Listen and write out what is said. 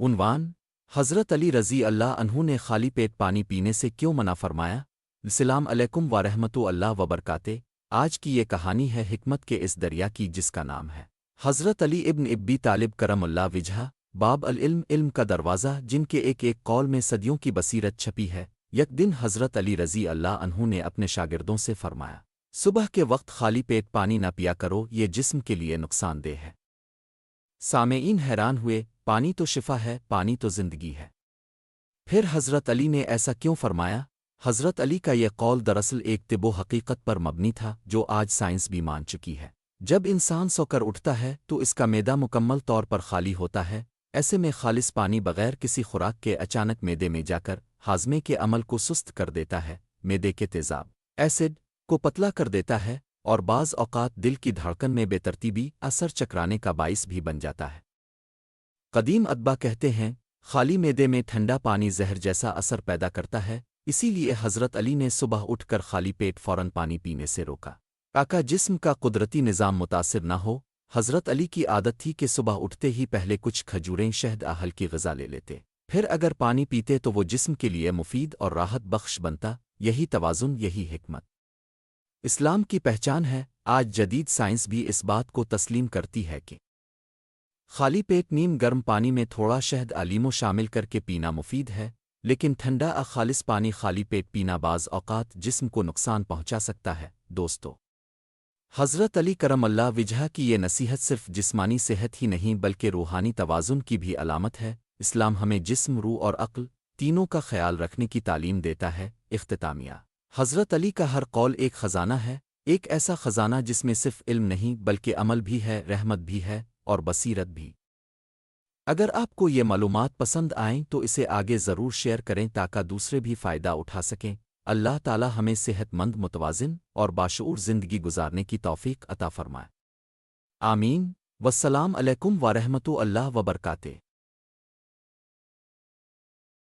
عنوان: حضرت علی رضی اللہ عنہ نے خالی پیٹ پانی پینے سے کیوں منع فرمایا؟ السلام علیکم ورحمۃ اللہ وبرکاتہ۔ آج کی یہ کہانی ہے حکمت کے اس دریا کی جس کا نام ہے حضرت علی ابن ابی طالب کرم اللہ وجہہ، باب العلم، علم کا دروازہ، جن کے ایک ایک قول میں صدیوں کی بصیرت چھپی ہے۔ یک دن حضرت علی رضی اللہ عنہ نے اپنے شاگردوں سے فرمایا، صبح کے وقت خالی پیٹ پانی نہ پیا کرو، یہ جسم کے لیے نقصان دہ ہے۔ سامعین حیران ہوئے، پانی تو شفا ہے، پانی تو زندگی ہے، پھر حضرت علی نے ایسا کیوں فرمایا؟ حضرت علی کا یہ قول دراصل ایک طب و حقیقت پر مبنی تھا جو آج سائنس بھی مان چکی ہے۔ جب انسان سو کر اٹھتا ہے تو اس کا معدہ مکمل طور پر خالی ہوتا ہے، ایسے میں خالص پانی بغیر کسی خوراک کے اچانک معدے میں جا کر ہاضمے کے عمل کو سست کر دیتا ہے، معدے کے تیزاب ایسڈ کو پتلا کر دیتا ہے، اور بعض اوقات دل کی دھڑکن میں بے ترتیبی اثر چکرانے کا باعث بھی بن جاتا ہے۔ قدیم ادبا کہتے ہیں، خالی معدے میں ٹھنڈا پانی زہر جیسا اثر پیدا کرتا ہے، اسی لیے حضرت علی نے صبح اٹھ کر خالی پیٹ فوراً پانی پینے سے روکا تاکہ جسم کا قدرتی نظام متاثر نہ ہو۔ حضرت علی کی عادت تھی کہ صبح اٹھتے ہی پہلے کچھ کھجوریں، شہد، ہلکی غذا لے لیتے، پھر اگر پانی پیتے تو وہ جسم کے لیے مفید اور راحت بخش بنتا۔ یہی توازن، یہی حکمت اسلام کی پہچان ہے۔ آج جدید سائنس بھی اس بات کو تسلیم کرتی ہے کہ خالی پیٹ نیم گرم پانی میں تھوڑا شہد، لیمو شامل کر کے پینا مفید ہے، لیکن ٹھنڈا خالص پانی خالی پیٹ پینا بعض اوقات جسم کو نقصان پہنچا سکتا ہے۔ دوستو، حضرت علی کرم اللہ وجہہ کی یہ نصیحت صرف جسمانی صحت ہی نہیں بلکہ روحانی توازن کی بھی علامت ہے۔ اسلام ہمیں جسم، روح اور عقل تینوں کا خیال رکھنے کی تعلیم دیتا ہے۔ اختتامیہ: حضرت علی کا ہر قول ایک خزانہ ہے، ایک ایسا خزانہ جس میں صرف علم نہیں بلکہ عمل بھی ہے، رحمت بھی ہے اور بصیرت بھی۔ اگر آپ کو یہ معلومات پسند آئیں تو اسے آگے ضرور شیئر کریں تاکہ دوسرے بھی فائدہ اٹھا سکیں۔ اللہ تعالی ہمیں صحت مند، متوازن اور باشعور زندگی گزارنے کی توفیق عطا فرمائے۔ آمین۔ والسلام علیکم ورحمۃ اللہ وبرکاتہ۔